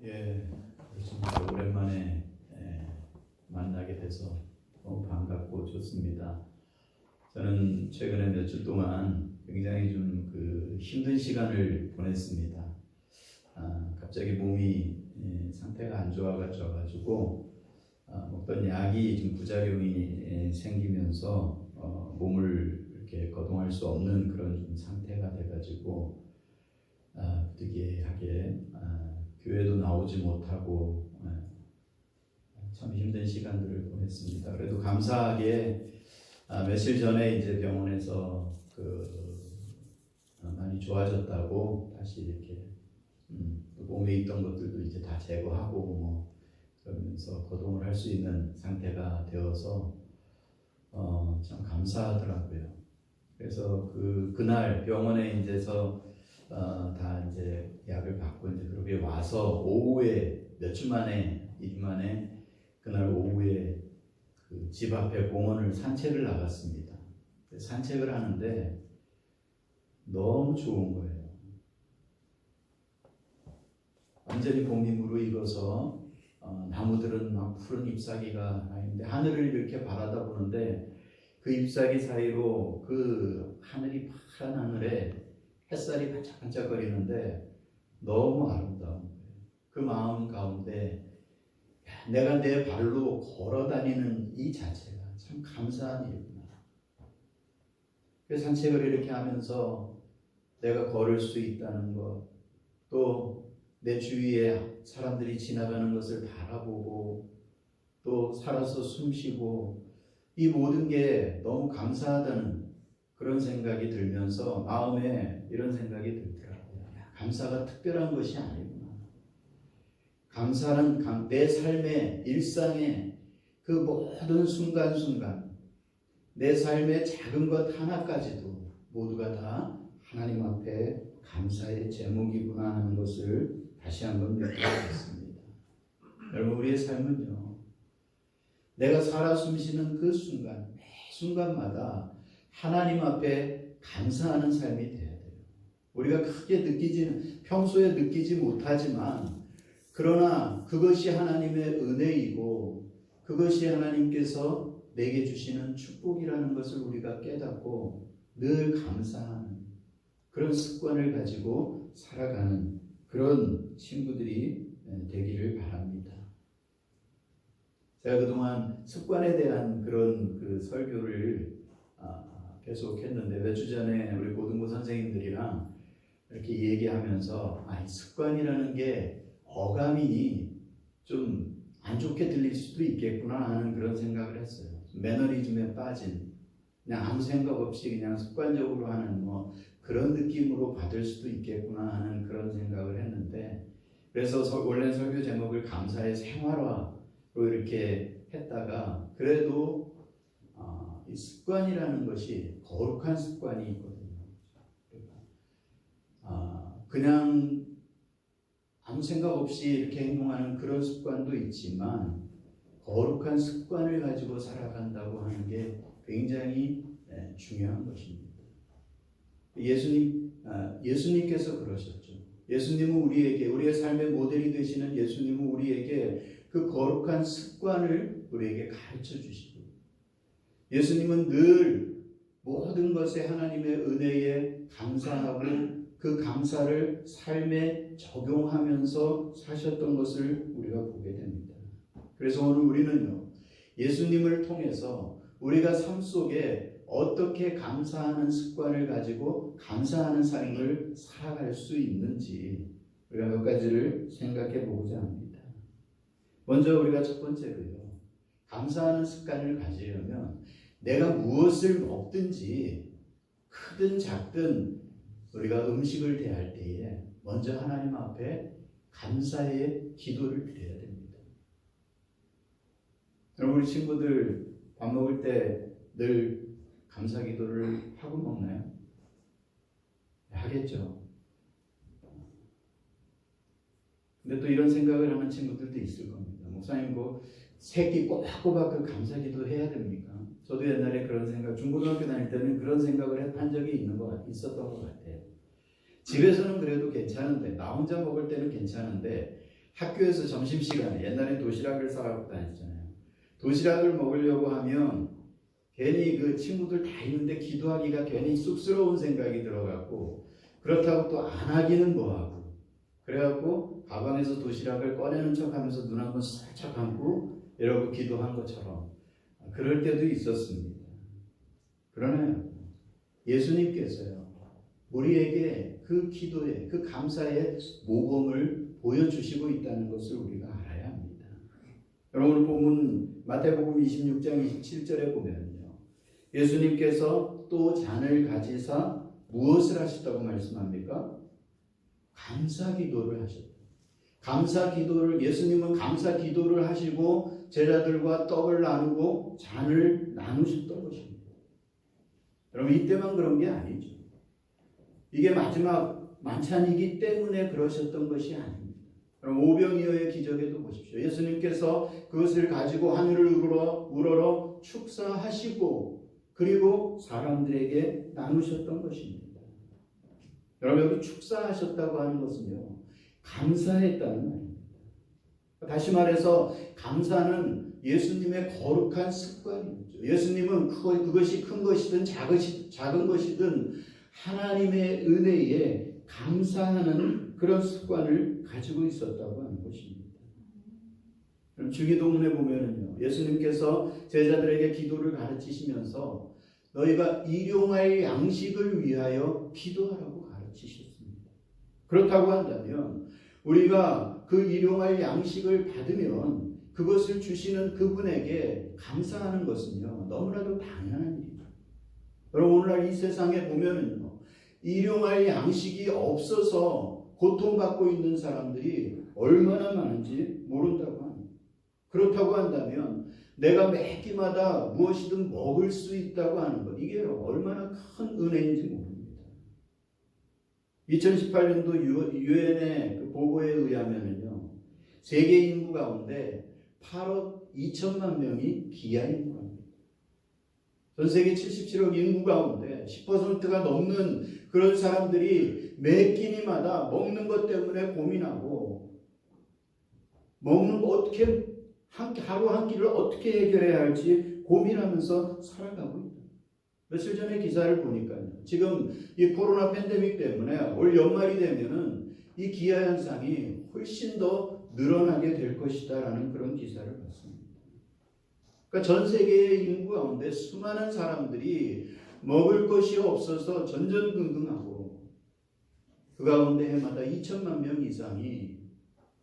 예, 그렇습니다. 오랜만에 만나게 돼서 너무 반갑고 좋습니다. 저는 최근에 몇 주 동안 굉장히 좀 그 힘든 시간을 보냈습니다. 갑자기 몸이 상태가 안 좋아가지고 먹던 약이 좀 부작용이 생기면서 몸을 이렇게 거동할 수 없는 그런 좀 상태가 돼가지고 부득이하게 교회도 나오지 못하고 참 힘든 시간들을 보냈습니다. 그래도 감사하게 며칠 전에 이제 병원에서 많이 좋아졌다고 다시 이렇게 몸에 있던 것들도 이제 다 제거하고 뭐 그러면서 거동을 할 수 있는 상태가 되어서 참 감사하더라고요. 그래서 그날 병원에 이제서 다 이제 약을 받고 이제 그렇게 와서 오후에 몇 주 만에 2주 만에 그날 오후에 그 집 앞에 공원을 산책을 나갔습니다. 산책을 하는데 너무 좋은 거예요. 완전히 봄이 무르익어서 나무들은 막 푸른 잎사귀가 나 있는데 하늘을 이렇게 바라다 보는데 그 잎사귀 사이로 그 하늘이 파란 하늘에 햇살이 반짝반짝거리는데 너무 아름다운 거예요. 그 마음 가운데 내가 내 발로 걸어 다니는 이 자체가 참 감사한 일이구나. 산책을 이렇게 하면서 내가 걸을 수 있다는 것, 또 내 주위에 사람들이 지나가는 것을 바라보고 또 살아서 숨쉬고 이 모든 게 너무 감사하다는 그런 생각이 들면서 마음에 이런 생각이 들더라고요. 감사가 특별한 것이 아니구나. 감사는 내 삶의 일상의 그 모든 순간순간 내 삶의 작은 것 하나까지도 모두가 다 하나님 앞에 감사의 제목이구나 하는 것을 다시 한번 느끼겠습니다. 여러분, 우리의 삶은요, 내가 살아 숨쉬는 그 순간, 매 순간마다 하나님 앞에 감사하는 삶이 돼야 돼요. 우리가 크게 평소에 느끼지 못하지만, 그러나 그것이 하나님의 은혜이고, 그것이 하나님께서 내게 주시는 축복이라는 것을 우리가 깨닫고 늘 감사하는 그런 습관을 가지고 살아가는 그런 친구들이 되기를 바랍니다. 제가 그동안 습관에 대한 그런 설교를 계속 했는데 몇 주 전에 우리 고등부 선생님들이랑 이렇게 얘기하면서 습관이라는 게 어감이 좀 안 좋게 들릴 수도 있겠구나 하는 그런 생각을 했어요. 매너리즘에 빠진 그냥 아무 생각 없이 그냥 습관적으로 하는 뭐 그런 느낌으로 받을 수도 있겠구나 하는 그런 생각을 했는데, 그래서 원래 설교 제목을 감사의 생활화로 이렇게 했다가 그래도 이 습관이라는 것이 거룩한 습관이 있거든요. 그냥 아무 생각 없이 이렇게 행동하는 그런 습관도 있지만 거룩한 습관을 가지고 살아간다고 하는 게 굉장히 중요한 것입니다. 예수님께서 그러셨죠. 예수님은 우리의 삶의 모델이 되시는 예수님은 우리에게 그 거룩한 습관을 우리에게 가르쳐 주시고, 예수님은 늘 모든 것에 하나님의 은혜에 감사하고 그 감사를 삶에 적용하면서 사셨던 것을 우리가 보게 됩니다. 그래서 오늘 우리는요, 예수님을 통해서 우리가 삶 속에 어떻게 감사하는 습관을 가지고 감사하는 삶을 살아갈 수 있는지 우리가 몇 가지를 생각해 보고자 합니다. 먼저 우리가 첫 번째로요, 감사하는 습관을 가지려면 내가 무엇을 먹든지 크든 작든 우리가 음식을 대할 때에 먼저 하나님 앞에 감사의 기도를 드려야 됩니다. 여러분, 우리 친구들 밥 먹을 때 늘 감사 기도를 하고 먹나요? 하겠죠. 근데 또 이런 생각을 하는 친구들도 있을 겁니다. 목사님, 새끼 꼬박꼬박 그 감사 기도 해야 됩니까? 저도 옛날에 그런 생각, 중고등학교 다닐 때는 그런 생각을 한 적이 있었던 것 같아요. 집에서는 그래도 괜찮은데, 나 혼자 먹을 때는 괜찮은데, 학교에서 점심시간에 옛날에 도시락을 싸갖고 다녔잖아요. 도시락을 먹으려고 하면 괜히 그 친구들 다 있는데 기도하기가 괜히 쑥스러운 생각이 들어갖고 그렇다고 또 안 하기는 뭐하고 그래갖고 가방에서 도시락을 꺼내는 척하면서 눈 한번 살짝 감고 이러고 기도한 것처럼 그럴 때도 있었습니다. 그러나 예수님께서요 우리에게 그 기도의 그 감사의 모범을 보여주시고 있다는 것을 우리가 알아야 합니다. 여러분 본문 마태복음 26장 27절에 보면요 예수님께서 또 잔을 가지사 무엇을 하셨다고 말씀합니까? 감사 기도를 하셨다. 감사 기도를 예수님은 감사 기도를 하시고 제자들과 떡을 나누고 잔을 나누셨던 것입니다. 여러분 이때만 그런 게 아니죠. 이게 마지막 만찬이기 때문에 그러셨던 것이 아닙니다. 그럼 오병이어의 기적에도 보십시오. 예수님께서 그것을 가지고 하늘을 우러러 축사하시고 그리고 사람들에게 나누셨던 것입니다. 여러분 여기 축사하셨다고 하는 것은요. 감사했다는 말입니다. 다시 말해서 감사는 예수님의 거룩한 습관이죠. 예수님은 그것이 큰 것이든 작은 것이든 하나님의 은혜에 감사하는 그런 습관을 가지고 있었다고 하는 것입니다. 그럼 주기도문에 보면은요, 예수님께서 제자들에게 기도를 가르치시면서 너희가 일용할 양식을 위하여 기도하라고 가르치셨습니다. 그렇다고 한다면 우리가 그 일용할 양식을 받으면 그것을 주시는 그분에게 감사하는 것은요 너무나도 당연한 일입니다. 여러분 오늘날 이 세상에 보면은요 일용할 양식이 없어서 고통받고 있는 사람들이 얼마나 많은지 모른다고 합니다. 그렇다고 한다면 내가 매 끼마다 무엇이든 먹을 수 있다고 하는 것 이게 얼마나 큰 은혜인지 모릅니다. 2018년도 유엔의 그 보고에 의하면은요 세계 인구 가운데 8억 2천만 명이 기아 인구입니다. 전 세계 77억 인구 가운데 10%가 넘는 그런 사람들이 매 끼니마다 먹는 것 때문에 고민하고 먹는 거 어떻게 하루 한 끼를 어떻게 해결해야 할지 고민하면서 살아가고 있다. 며칠 전에 기사를 보니까요. 지금 이 코로나 팬데믹 때문에 올 연말이 되면은 이 기아 현상이 훨씬 더 늘어나게 될 것이다라는 그런 기사를 봤습니다. 그러니까 전 세계의 인구 가운데 수많은 사람들이 먹을 것이 없어서 전전긍긍하고 그 가운데 해마다 2천만 명 이상이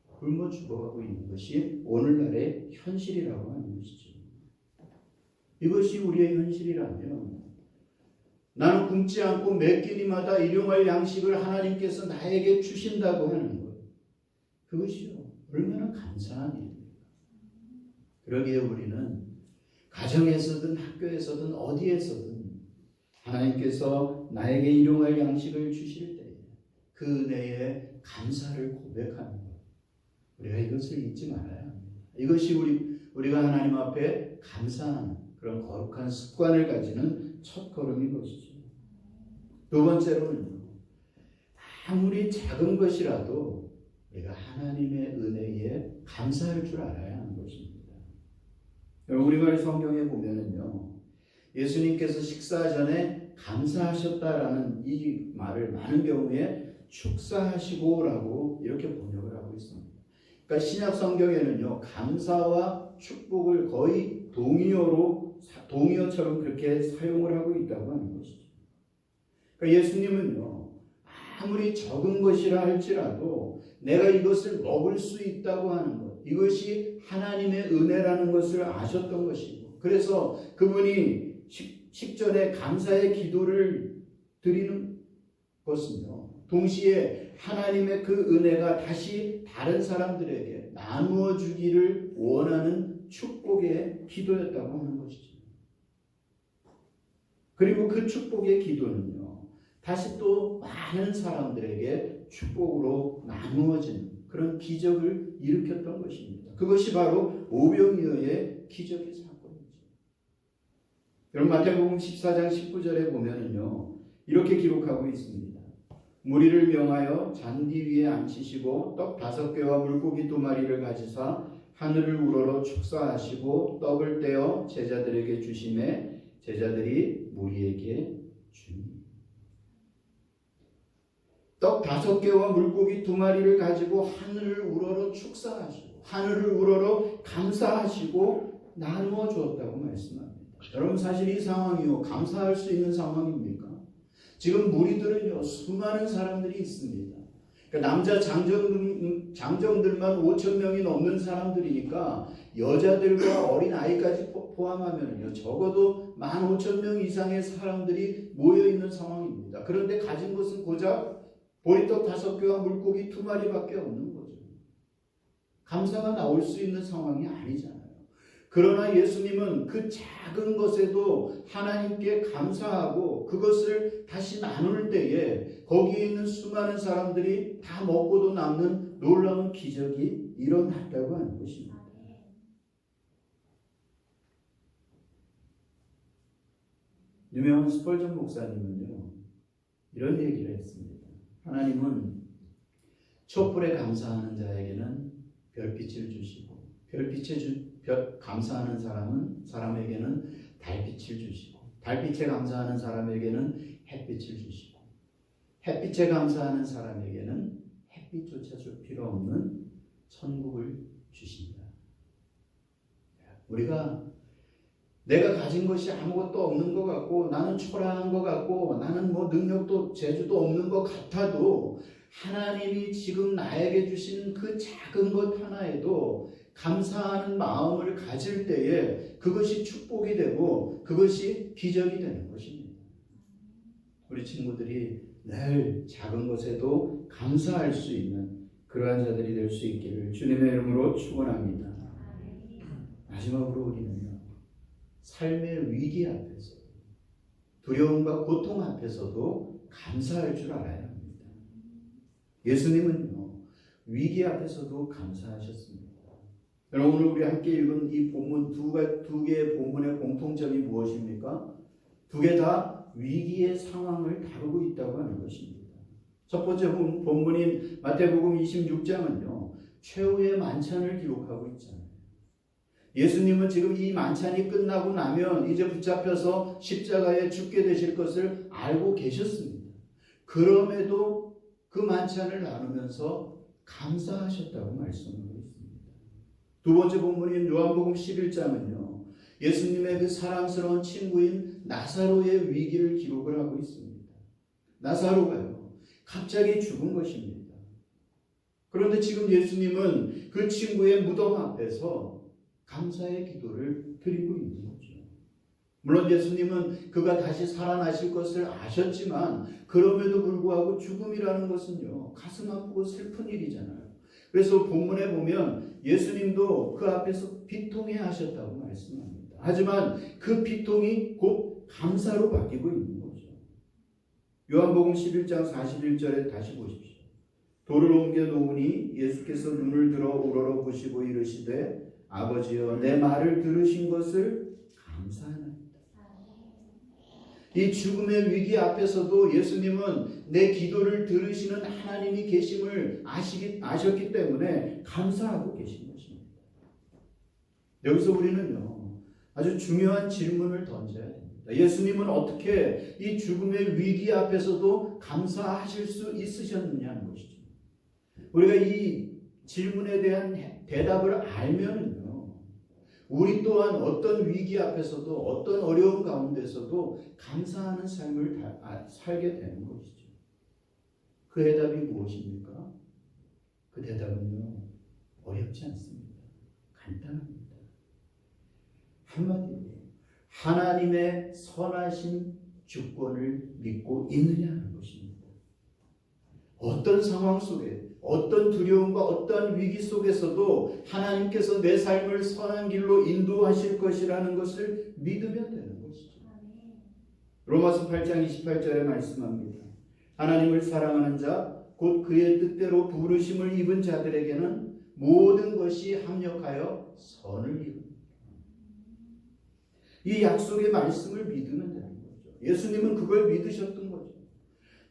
굶어 죽어가고 있는 것이 오늘날의 현실이라고 하는 것이죠. 이것이 우리의 현실이라면 나는 굶지 않고 매 끼니마다 일용할 양식을 하나님께서 나에게 주신다고 하는 것 그것이요 얼마나 감사한 일입니까? 그러기에 우리는 가정에서든 학교에서든 어디에서든 하나님께서 나에게 일용할 양식을 주실 때 그 은혜에 감사를 고백하는 것 우리가 이것을 잊지 말아야 합니다. 이것이 우리가 하나님 앞에 감사하는 그런 거룩한 습관을 가지는 첫 걸음인 것이죠. 두 번째로는 아무리 작은 것이라도 우리가 하나님의 은혜에 감사할 줄 알아야 하는 것입니다. 우리말 성경에 보면은요, 예수님께서 식사 전에 감사하셨다라는 이 말을 많은 경우에 축사하시고라고 이렇게 번역을 하고 있습니다. 그러니까 신약 성경에는요, 감사와 축복을 거의 동의어처럼 그렇게 사용을 하고 있다고 하는 것이죠. 그러니까 예수님은요, 아무리 적은 것이라 할지라도 내가 이것을 먹을 수 있다고 하는 것, 이것이 하나님의 은혜라는 것을 아셨던 것이고, 그래서 그분이 식전에 감사의 기도를 드리는 것은요, 동시에 하나님의 그 은혜가 다시 다른 사람들에게 나누어 주기를 원하는 축복의 기도였다고 하는 것이죠. 그리고 그 축복의 기도는요, 다시 또 많은 사람들에게 축복으로 나누어지는 그런 기적을 일으켰던 것입니다. 그것이 바로 오병이어의 기적의 사건이죠. 여러분 마태복음 14장 19절에 보면은요, 이렇게 기록하고 있습니다. 무리를 명하여 잔디 위에 앉히시고 떡 5개와 물고기 2마리를 가지사 하늘을 우러러 축사하시고 떡을 떼어 제자들에게 주시매 제자들이 무리에게 주니. 떡 5개와 물고기 2마리를 가지고 하늘을 우러러 축사하시고 하늘을 우러러 감사하시고 나누어 주었다고 말씀합니다. 여러분, 사실 이 상황이요, 감사할 수 있는 상황입니까? 지금 무리들은요, 수많은 사람들이 있습니다. 그러니까 남자 장정들만 5,000명이 넘는 사람들이니까 여자들과 어린 아이까지 포함하면요, 적어도 15,000명 이상의 사람들이 모여 있는 상황입니다. 그런데 가진 것은 고작 보리떡 5개와 물고기 2마리밖에 없는 거죠. 감사가 나올 수 있는 상황이 아니잖아요. 그러나 예수님은 그 작은 것에도 하나님께 감사하고 그것을 다시 나눌 때에 거기에 있는 수많은 사람들이 다 먹고도 남는 놀라운 기적이 일어났다고 하는 것입니다. 유명한 스펄전 목사님은요, 이런 얘기를 했습니다. 하나님은 촛불에 감사하는 자에게는 별빛을 주시고 감사하는 사람에게는 달빛을 주시고 달빛에 감사하는 사람에게는 햇빛을 주시고 햇빛에 감사하는 사람에게는 햇빛조차 줄 필요 없는 천국을 주신다. 우리가 내가 가진 것이 아무것도 없는 것 같고 나는 초라한 것 같고 나는 능력도 재주도 없는 것 같아도 하나님이 지금 나에게 주신 그 작은 것 하나에도 감사하는 마음을 가질 때에 그것이 축복이 되고 그것이 기적이 되는 것입니다. 우리 친구들이 늘 작은 것에도 감사할 수 있는 그러한 자들이 될 수 있기를 주님의 이름으로 축원합니다. 마지막으로 우리는요, 삶의 위기 앞에서 두려움과 고통 앞에서도 감사할 줄 알아야 합니다. 예수님은요, 위기 앞에서도 감사하셨습니다. 여러분, 오늘 우리 함께 읽은 이 본문 두 개의 본문의 공통점이 무엇입니까? 두 개 다 위기의 상황을 다루고 있다고 하는 것입니다. 첫 번째 본문인 마태복음 26장은요, 최후의 만찬을 기록하고 있잖아요. 예수님은 지금 이 만찬이 끝나고 나면 이제 붙잡혀서 십자가에 죽게 되실 것을 알고 계셨습니다. 그럼에도 그 만찬을 나누면서 감사하셨다고 말씀하고 있습니다. 두 번째 본문인 요한복음 11장은요, 예수님의 그 사랑스러운 친구인 나사로의 위기를 기록을 하고 있습니다. 나사로가요, 갑자기 죽은 것입니다. 그런데 지금 예수님은 그 친구의 무덤 앞에서 감사의 기도를 드리고 있는 거죠. 물론 예수님은 그가 다시 살아나실 것을 아셨지만 그럼에도 불구하고 죽음이라는 것은요, 가슴 아프고 슬픈 일이잖아요. 그래서 본문에 보면 예수님도 그 앞에서 비통해 하셨다고 말씀합니다. 하지만 그 비통이 곧 감사로 바뀌고 있는 거죠. 요한복음 11장 41절에 다시 보십시오. 돌을 옮겨 놓으니 예수께서 눈을 들어 우러러 보시고 이르시되 아버지여, 내 말을 들으신 것을 감사하나이다. 이 죽음의 위기 앞에서도 예수님은 내 기도를 들으시는 하나님이 계심을 아셨기 때문에 감사하고 계신 것입니다. 여기서 우리는요, 아주 중요한 질문을 던져야 됩니다. 예수님은 어떻게 이 죽음의 위기 앞에서도 감사하실 수 있으셨느냐는 것이죠. 우리가 이 질문에 대한 대답을 알면은요, 우리 또한 어떤 위기 앞에서도 어떤 어려움 가운데서도 감사하는 삶을 살게 되는 것이죠. 그 대답이 무엇입니까? 그 대답은요, 어렵지 않습니다. 간단합니다. 한마디로 하나님의 선하신 주권을 믿고 있느냐 하는 것입니다. 어떤 상황 속에, 어떤 두려움과 어떤 위기 속에서도 하나님께서 내 삶을 선한 길로 인도하실 것이라는 것을 믿으면 되는 것이죠. 로마서 8장 28절에 말씀합니다. 하나님을 사랑하는 자, 곧 그의 뜻대로 부르심을 입은 자들에게는 모든 것이 합력하여 선을 이룹니다. 이 약속의 말씀을 믿으면 되는 거죠. 예수님은 그걸 믿으셨던 거죠.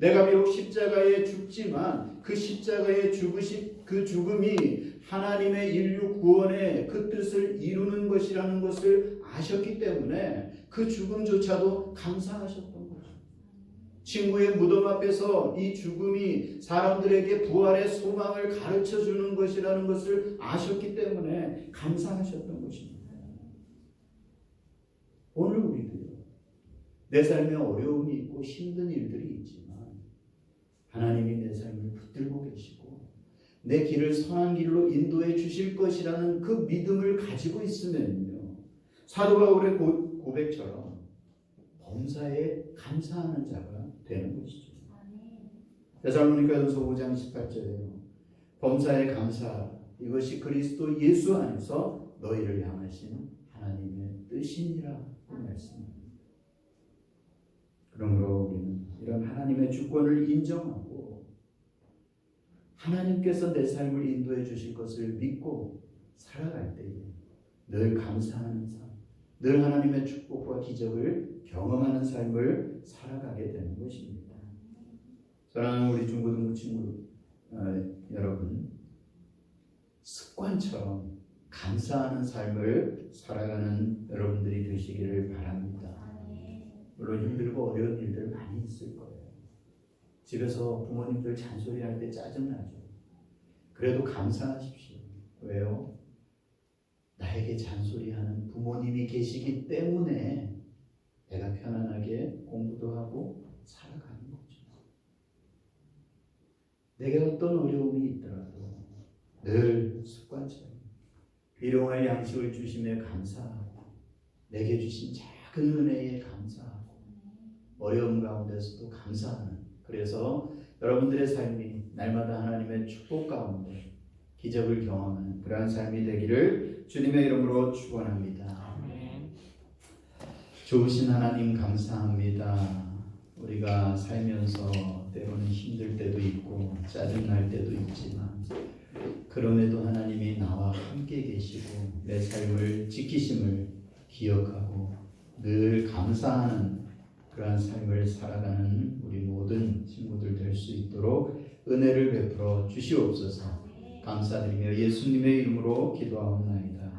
내가 비록 십자가에 죽지만 그 십자가의 그 죽음이 하나님의 인류 구원의 그 뜻을 이루는 것이라는 것을 아셨기 때문에 그 죽음조차도 감사하셨던 거죠. 친구의 무덤 앞에서 이 죽음이 사람들에게 부활의 소망을 가르쳐 주는 것이라는 것을 아셨기 때문에 감사하셨던 것입니다. 오늘 우리도요, 내 삶에 어려움이 있고 힘든 일들이 있지만 하나님이 내 삶을 붙들고 계시고 내 길을 선한 길로 인도해 주실 것이라는 그 믿음을 가지고 있으면요, 사도 바울의 고백처럼 범사에 감사하는 자가 되는 것이죠. 데살로니가전서 5장 18절에요. 범사에 감사하라. 이것이 그리스도 예수 안에서 너희를 향하신 하나님의 뜻이니라 그 말씀입니다. 그러므로 우리는 이런 하나님의 주권을 인정하고 하나님께서 내 삶을 인도해 주실 것을 믿고 살아갈 때에 늘 감사하는 삶, 늘 하나님의 축복과 기적을 경험하는 삶을 살아가게 되는 것입니다. 사랑하는 우리 중고등부 친구 여러분, 습관처럼 감사하는 삶을 살아가는 여러분들이 되시기를 바랍니다. 물론 힘들고 어려운 일들 많이 있을 거예요. 집에서 부모님들 잔소리할 때 짜증나죠. 그래도 감사하십시오. 왜요? 나에게 잔소리하는 부모님이 계시기 때문에 내가 편안하게 공부도 하고 살아가는 거죠. 내게 어떤 어려움이 있더라도 늘 습관처럼 일용할 양식을 주심에 감사하고 내게 주신 작은 은혜에 감사하고 어려움 가운데서도 감사하는, 그래서 여러분들의 삶이 날마다 하나님의 축복 가운데 기적을 경험하는 그러한 삶이 되기를 주님의 이름으로 축원합니다. 좋으신 하나님 감사합니다. 우리가 살면서 때로는 힘들 때도 있고 짜증날 때도 있지만 그럼에도 하나님이 나와 함께 계시고 내 삶을 지키심을 기억하고 늘 감사하는 그러한 삶을 살아가는 우리 모든 친구들 될 수 있도록 은혜를 베풀어 주시옵소서. 감사드리며 예수님의 이름으로 기도하옵나이다.